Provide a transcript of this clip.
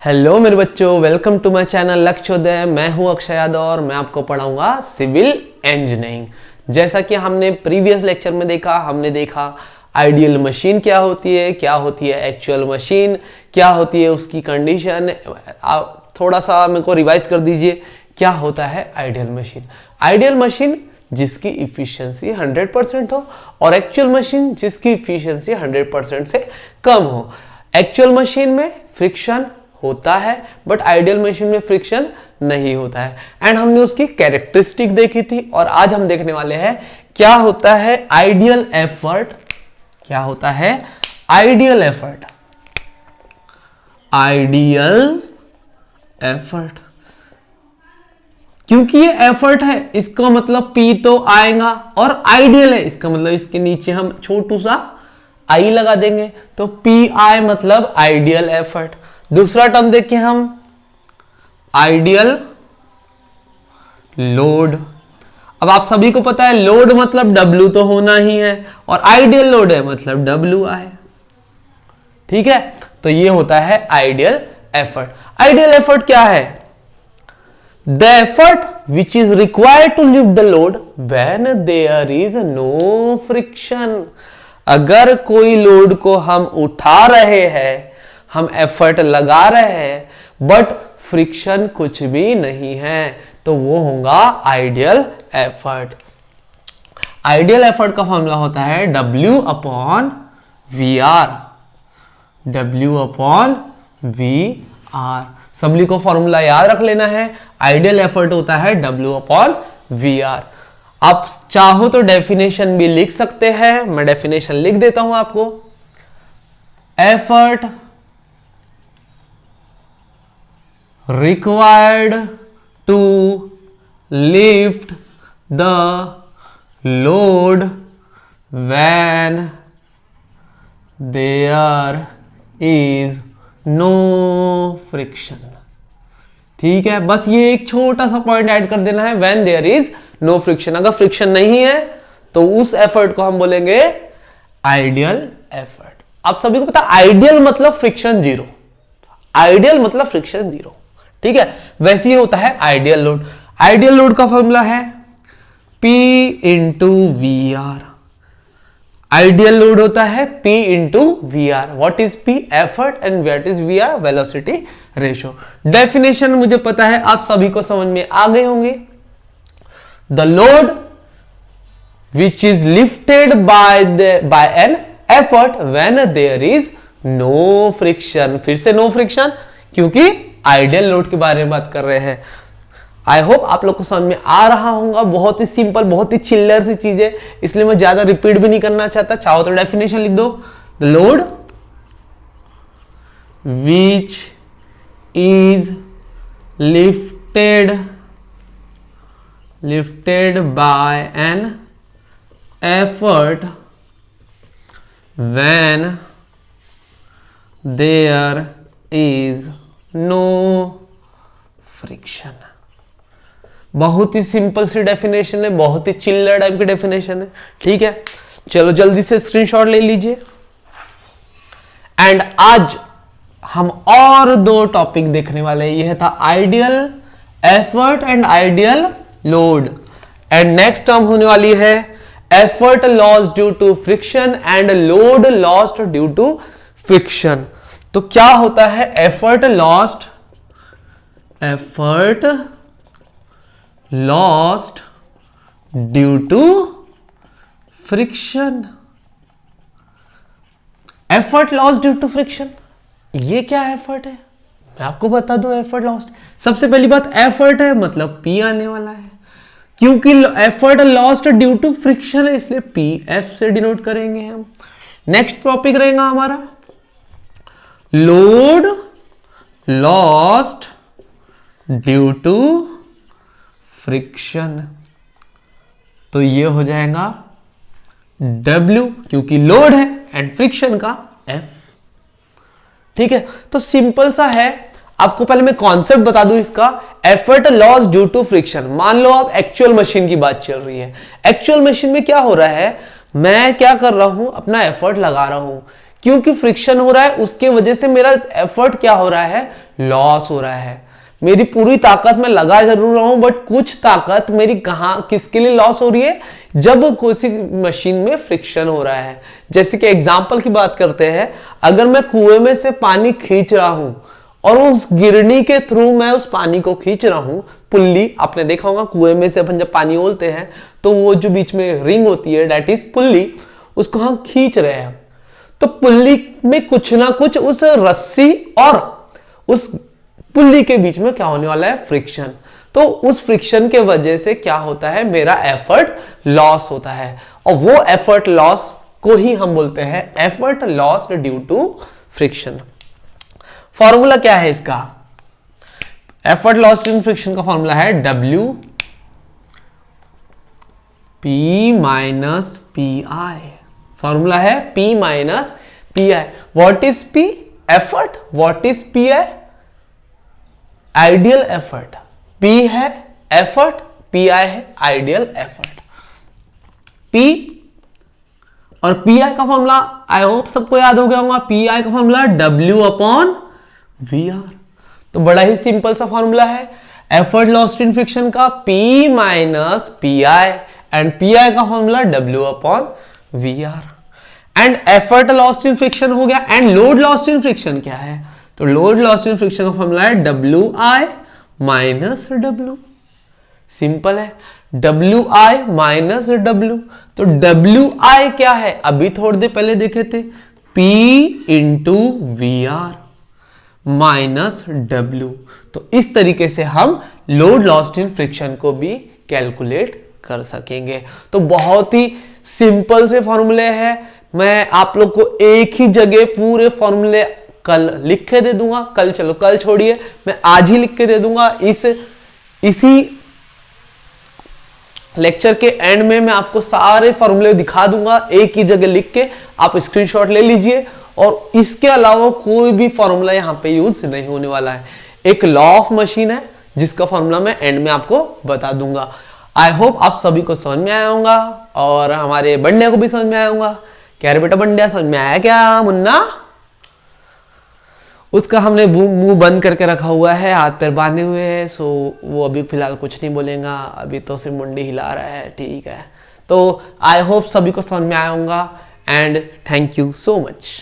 Hello मेरे बच्चों, welcome to my channel लक्ष्योदय। मैं हूं अक्षय यादव और मैं आपको पढ़ाऊंगा सिविल इंजीनियरिंग। जैसा कि हमने प्रीवियस लेक्चर में हमने देखा आइडियल मशीन क्या होती है एक्चुअल मशीन क्या होती है, उसकी कंडीशन। थोड़ा सा मेरे को रिवाइज कर दीजिए, क्या होता है आइडियल मशीन। आइडियल मशीन जिसकी इफिशियंसी 100% हो और एक्चुअल मशीन जिसकी इफिशियंसी 100% से कम हो। एक्चुअल मशीन में फ्रिक्शन होता है बट आइडियल मशीन में फ्रिक्शन नहीं होता है। एंड हमने उसकी कैरेक्टरिस्टिक देखी थी और आज हम देखने वाले हैं क्या होता है आइडियल एफर्ट। क्या होता है आइडियल एफर्ट। आइडियल एफर्ट क्योंकि ये एफर्ट है इसका मतलब P तो आएगा और आइडियल है इसका मतलब इसके नीचे हम छोटू सा I लगा देंगे तो PI मतलब आइडियल एफर्ट। दूसरा टर्म देखें हम आइडियल लोड। अब आप सभी को पता है लोड मतलब W तो होना ही है और आइडियल लोड है मतलब WI। ठीक है, तो ये होता है आइडियल एफर्ट। आइडियल एफर्ट क्या है? The effort which is required to lift the load when there is no friction. अगर कोई लोड को हम उठा रहे हैं, हम एफर्ट लगा रहे हैं बट फ्रिक्शन कुछ भी नहीं है, तो वो होगा आइडियल एफर्ट। आइडियल एफर्ट का फॉर्मूला होता है W upon VR। W upon VR सभी को फॉर्मूला याद रख लेना है। आइडियल एफर्ट होता है W अपॉन VR। आप चाहो तो डेफिनेशन भी लिख सकते हैं, मैं डेफिनेशन लिख देता हूं आपको। Effort required to lift the load when there is no friction। ठीक है, बस ये एक छोटा सा पॉइंट ऐड कर देना है, when there is no friction। अगर फ्रिक्शन नहीं है तो उस एफर्ट को हम बोलेंगे आइडियल एफर्ट। आप सभी को पता आइडियल मतलब फ्रिक्शन जीरो। आइडियल मतलब फ्रिक्शन जीरो। ठीक है, वैसे ही होता है आइडियल लोड। आइडियल लोड का फॉर्मूला है P into VR। Ideal load होता है P into VR। What is P? Effort and what is VR? Velocity ratio. Definition मुझे पता है आप सभी को समझ में आ गए होंगे। The load which is lifted by an effort when there is no friction. फिर से नो फ्रिक्शन क्योंकि आइडियल लोड के बारे में बात कर रहे हैं। आई होप आप लोग को समझ में आ रहा होगा। बहुत ही सिंपल, बहुत ही चिल्लर सी चीज है, इसलिए मैं ज्यादा रिपीट भी नहीं करना चाहता। चाहो तो डेफिनेशन लिख दो। The load which is lifted by an effort when there is no friction. बहुत ही सिंपल सी डेफिनेशन है, बहुत ही चिल्लर टाइप की डेफिनेशन है। ठीक है, चलो जल्दी से स्क्रीनशॉट ले लीजिए। एंड आज हम और दो टॉपिक देखने वाले हैं। यह था ideal effort and ideal load. And next term होने वाली है effort loss due to friction and load lost due to friction. तो क्या होता है effort lost due to friction. Effort lost due to friction, ये क्या एफर्ट है मैं आपको बता दूं। एफर्ट लॉस्ट, सबसे पहली बात एफर्ट है मतलब P आने वाला है क्योंकि effort lost due to friction है, इसलिए PF से डिनोट करेंगे हम। नेक्स्ट टॉपिक रहेगा हमारा load lost due to friction. तो ये हो जाएगा W क्योंकि लोड है एंड फ्रिक्शन का F। ठीक है, तो सिंपल सा है। आपको पहले मैं कॉन्सेप्ट बता दूं इसका। Effort loss due to friction, मान लो आप एक्चुअल मशीन की बात चल रही है। एक्चुअल मशीन में क्या हो रहा है, मैं क्या कर रहा हूं, अपना एफर्ट लगा रहा हूं क्योंकि फ्रिक्शन हो रहा है उसके वजह से मेरा एफर्ट क्या हो रहा है, लॉस हो रहा है। मेरी पूरी ताकत मैं लगा जरूर रहा हूं, बट कुछ ताकत मेरी कहां किसके लिए लॉस हो रही है, जब किसी मशीन में फ्रिक्शन हो रहा है। जैसे कि एग्जांपल की बात करते हैं, अगर मैं कुएं में से पानी खींच रहा हूं और उस गिरनी के थ्रू मैं उस पानी को खींच रहा हूं, पुल्ली, आपने देखा होगा कुएं में से अपन जब पानी ओलते हैं तो वो जो बीच में रिंग होती है दैट इज पुल्ली, उसको हम खींच रहे हैं। तो पुल्ली में कुछ ना कुछ उस रस्सी और उस पुल्ली के बीच में क्या होने वाला है, फ्रिक्शन। तो उस फ्रिक्शन के वजह से क्या होता है, मेरा एफर्ट लॉस होता है, और वो एफर्ट लॉस को ही हम बोलते हैं effort loss due to friction. Formula क्या है इसका, effort loss due to friction का फॉर्मूला है W P minus P I. Formula है P minus P I. What is P? Effort. What is P I? Ideal effort. P है effort, P I है ideal effort. P और P I का formula I hope सबको याद हो गया होगा। पी आई का formula W upon V R. तो बड़ा ही सिंपल सा फॉर्मूला है एफर्ट लॉस्ट इन फ्रिक्शन का, P minus P I, and P I का formula W upon V R. And effort lost in friction हो गया। And load lost in friction क्या है, तो लोड लॉस्ट इन फ्रिक्शन का formula है WI minus W। Simple है, WI minus W। तो WI क्या है, अभी थोड़ी देर पहले देखे थे, P into V R minus W। तो इस तरीके से हम लोड लॉस्ट इन फ्रिक्शन को भी कैलकुलेट कर सकेंगे। तो बहुत ही सिंपल से फॉर्मूले हैं। मैं आप लोग को एक ही जगह पूरे फॉर्मूले कल लिख के दे दूंगा। कल, चलो कल छोड़िए, मैं आज ही लिख के दे दूंगा। इसी लेक्चर के एंड में मैं आपको सारे फॉर्मूले दिखा दूंगा एक ही जगह लिख के, आप स्क्रीनशॉट ले लीजिए। और इसके अलावा कोई भी फॉर्मूला यहाँ पे यूज नहीं होने वाला है। एक लॉ ऑफ मशीन है जिसका फॉर्मूला मैं एंड में आपको बता दूंगा। आई होप आप सभी को समझ में आया होगा और हमारे बंडे को भी समझ में आया होगा। कह रहे बेटा बंडिया समझ में आया क्या मुन्ना? उसका हमने मुंह बंद करके रखा हुआ है, हाथ पैर बांधे हुए हैं, सो वो अभी फिलहाल कुछ नहीं बोलेगा, अभी तो सिर्फ मुंडी हिला रहा है। ठीक है, तो आई होप सभी को समझ में आया होगा and thank you so much.